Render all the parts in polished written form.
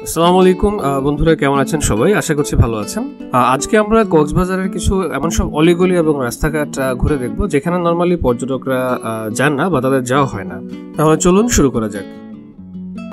আসসালামু আলাইকুম বন্ধুরা, কেমন আছেন সবাই? আশা করছি ভালো আছেন। আজকে আমরা কক্সবাজারের কিছু এমন সব অলিগলি এবং রাস্তাঘাট ঘুরে দেখব যেখানে নর্মালি পর্যটকরা যান না বা তাদের যাওয়া হয় না। তাহলে চলুন শুরু করা যাক।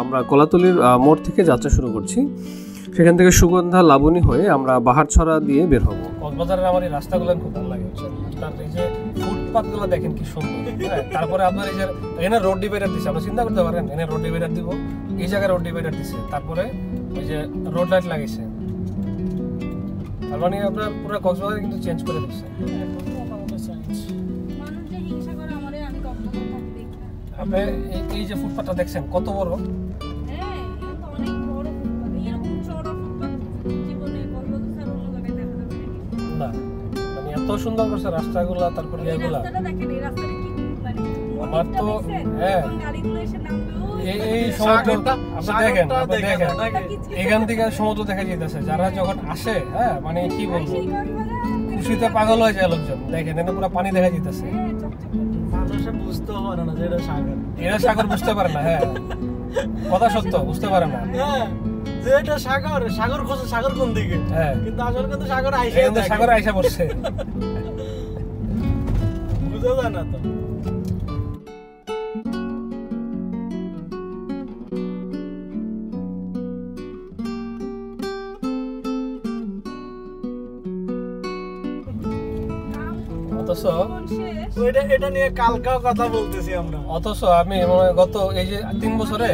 আমরা কোলাতলির মোড় থেকে যাত্রা শুরু করছি। সেখান থেকে সুগন্ধা লাবণী হয়ে আমরা বাহারছড়া দিয়ে বের হব। কক্সবাজারের আমার এই রাস্তাগুলো খুব ভালো লাগে। তার এই যে ফুটপাথগুলো দেখেন কি সুন্দর। তারপরে আপনার এই যে এখানে রোড ডিভাইডার দিচ্ছে, আপনি চিন্তা করতে পারেন এখানে রোড ডিভাইডার দিব, এই জায়গায় রোড ডিভাইডার দিচ্ছে, তারপরে ওই যে রোড লাইট লাগিয়েছে। তার মানে আপনার পুরো কক্সবাজার কিন্তু চেঞ্জ করে দিচ্ছে। আপনি এই যে ফুটপাথটা দেখছেন কত বড়, না মানে এত সুন্দর করছে রাস্তাগুলো। তারপরে এগুলা আমার তো এই সমুদ্রটা আপনি দেখেন, এখান থেকে সমুদ্র দেখা যেতেছে। যারা যখন আসে মানে কি বলবো, খুশিতে পাগল হয়ে যায় লোকজন। দেখেন এখানে পুরো পানি দেখা যেতেছে। এরা সাগর বুঝতে পারে না। কথা সত্য, বুঝতে পারে না যে এটা সাগর। সাগর খোঁজে সাগর কোন দিকে, কিন্তু আসলে কিন্তু সাগর আইসা পড়ছে, বুঝা যায় না তো। অথচ এটা নিয়ে কালকেও কথা বলতেছি আমরা। অথচ আমি গত এই যে 3 বছরে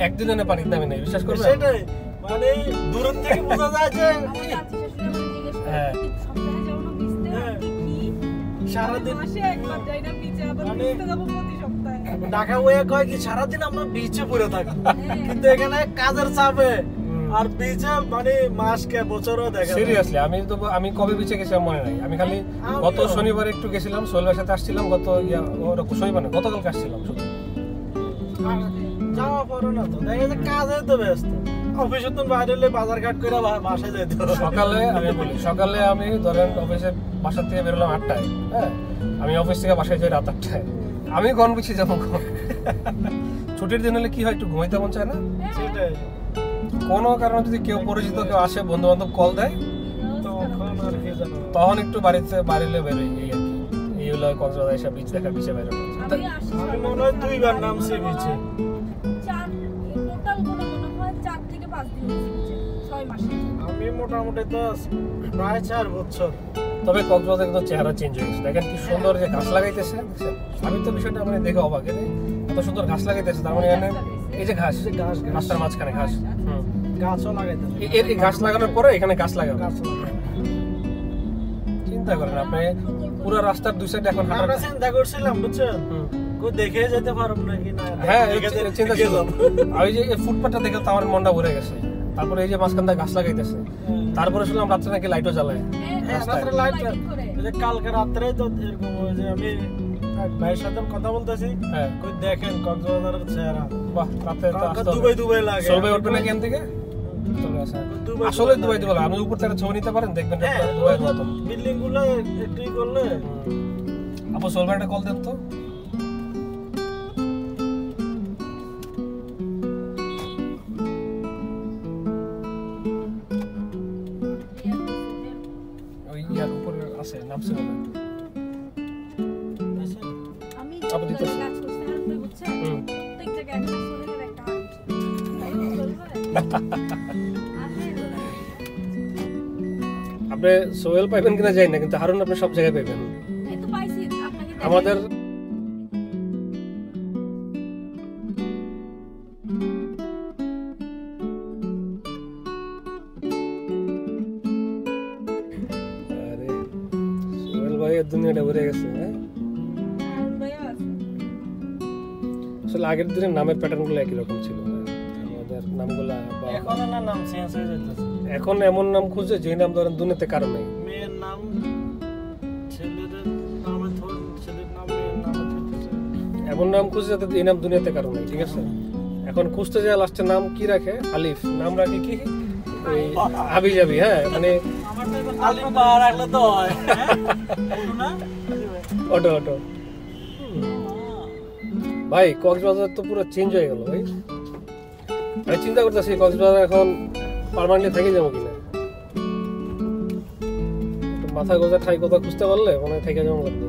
একদিন এনে পানির দামে নেই, বিশ্বাস করবেন? সেটাই মানে দূর থেকে বোঝা যায় যে সারাদিন ঢাকা ওয়ে কয় কি সারাদিন আমরা বিচে পড়ে থাকি, কিন্তু এখানে কাজের চাপে আর বিচে মানে মাসকে বছরও দেখা। সিরিয়াসলি আমি কবে বিচে গেছিলাম মনে নাই। আমি খালি গত শনিবার একটু গেছিলাম, সোহেলের সাথে আসছিলাম। গত শনিবার না, গতকালকে আসছিলাম। যাওয়া পড়ো না তো, দেখা যায় কাজে তো ব্যস্ত। অফিসে তো বাইরে হলে বাজার ঘাট করে বাসায় যেতে। সকালে আমি ধরেন অফিসে বাসা থেকে বেরোলাম 8টায়। আমি অফিস থেকে বাসায় যাই রাত 8টায়। আমি কোন বিচে যাবো? ছুটির দিন হলে কি হয়, একটু ঘুমাইতে মন চায় না? সেটাই। কোনো কারণে যদি কেউ পরিচিত কেউ আসে, বন্ধু বান্ধব কল দেয়, তখন একটু বাড়িলে বেরোই। এই আর কি, এই হলো কক্সবাজার এসে বিচ দেখা, বিচে বেরোনো। আমি মনে হয় 2বার নামছি বিচে। আমি মোটামুটি তো প্রায় 4 বছর। তবে কক্সবাজার কিন্তু চেহারা চেঞ্জ হয়ে গেছে। দেখেন কি সুন্দর যে গাছ লাগাইতেছে। আমি তো বিষয়টা মানে দেখে অবাক, এত সুন্দর গাছ লাগাইতেছে। তার মানে এখানে এই যে ঘাস, রাস্তার মাঝখানে ঘাস, গাছও লাগাইতেছে। এই গাছ লাগানোর পরে এখানে গাছ লাগাবে। চিন্তা করেন আপনি, পুরো রাস্তার দুই সাইডে এখন হাঁটা। চিন্তা করছিলাম, বুঝছেন, কই দেখে যেতে পারব নাকি না। হ্যাঁ, চিন্তা ছিল। আর এই যে ফুটপাথটা দেখে তো আমার মনটা ভরে গেছে। তারপরে এই যে মাঝখান দিয়ে গাছ লাগাইতেছে। তারপরে শুনলাম রাত্রে নাকি লাইটও জ্বালায়। রাত্রে লাইট, কালকে রাত্রে তো এরকম যে আমি ভাইয়ের সাথে কথা বলতেছি, কই দেখেন কক্সবাজারের চেহারা। বাহ, রাতে তো দুবাই লাগে। চলবে উঠবে নাকি এখান থেকে? চলে আসে আসলে দুবাই। আপনি উপর থেকে ছবি নিতে পারেন, দেখবেন দুবাইয়ের মতো বিল্ডিং গুলো একটুই করলে। আপু চলবে, একটা কল দেন তো। ওই ইয়ার উপরে আছে, নামছে বলে আপনি দিতেছেন। আপনি সোহেল পাইবেন কিনা জানি না, কিন্তু হারুন আপনি সব জায়গায় পাইবেন। আমাদের সোহেল ভাইয়ের দুনিয়াটা ভরে গেছে। আসলে আগের দিনের নামের প্যাটার্ন গুলো একই রকম ছিল। আমাদের নামগুলা নাম চেঞ্জ হয়ে যাচ্ছে। এখন এমন নাম খুঁজে যে নাম ধরেন দুনিয়াতে কারো নাই। মেয়ের নাম, ছেলের নামে ছেলের নাম, মেয়ের নামে এমন নাম খুঁজে যাতে এই নাম দুনিয়াতে কারো নাই। ঠিক আছে, এখন খুঁজতে যায় লাস্টের নাম কি রাখে, আলিফ নাম রাখে কি হাবি যাবি। মানে আলিফ বা রাখলে তো হয় অটো অটো। ভাই কক্সবাজার তো পুরো চেঞ্জ হয়ে গেল ভাই। আমি চিন্তা করতেছি কক্সবাজার এখন পার্মানেন্টলি থেকে যাবো কিনা, মাথা গোজা ঠাই কোথাও খুঁজতে পারলে মনে থেকে যাবো লাগতো।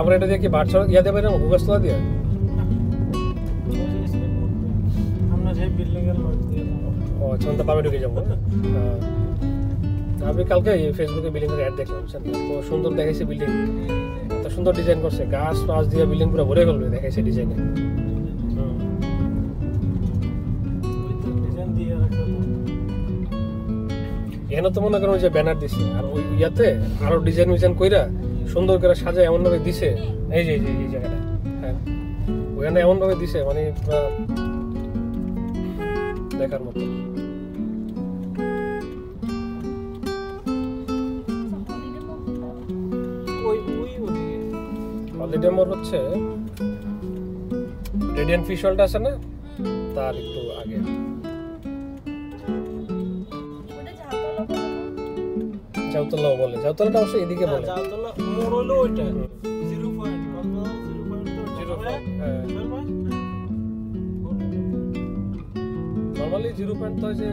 আমরা এটা দিয়ে কি বাহারচরা ইয়াতে পারি না, কোকসতলা দিয়ে আমরা যে বিল্ডিং এর লজ দিয়ে ও আচ্ছা তো পাবে ঢুকে যাবো। আমি কালকে ফেসবুকে বিল্ডিং এর অ্যাড দেখলাম, তো সুন্দর দেখাইছে বিল্ডিং, এত সুন্দর ডিজাইন করছে, গাছ পাশ দিয়ে বিল্ডিং পুরো ভরে গেল দেখাইছে ডিজাইনে। এখানে তো মনে করো যে ব্যানার দিছে, আর ওই ইয়াতে আরো ডিজাইন মিজাইন কইরা সুন্দর করে সাজায় এমন ভাবে দিছে, এই যে এই জায়গাটা, হ্যাঁ ওখানে এমন ভাবে দিছে মানে দেখার মতো। হলিডে মোড় হচ্ছে রেডিয়েন্ট ফিশ ওয়ার্ল্ড আছে না, তার একটু আগে। জাউতলা বলে, জাউতলাটা অবশ্য এদিকে বলে, জাউতলা মোড় হলো ওইটা 0 পয়েন্ট, নরমালি 0 পয়েন্ট তো যে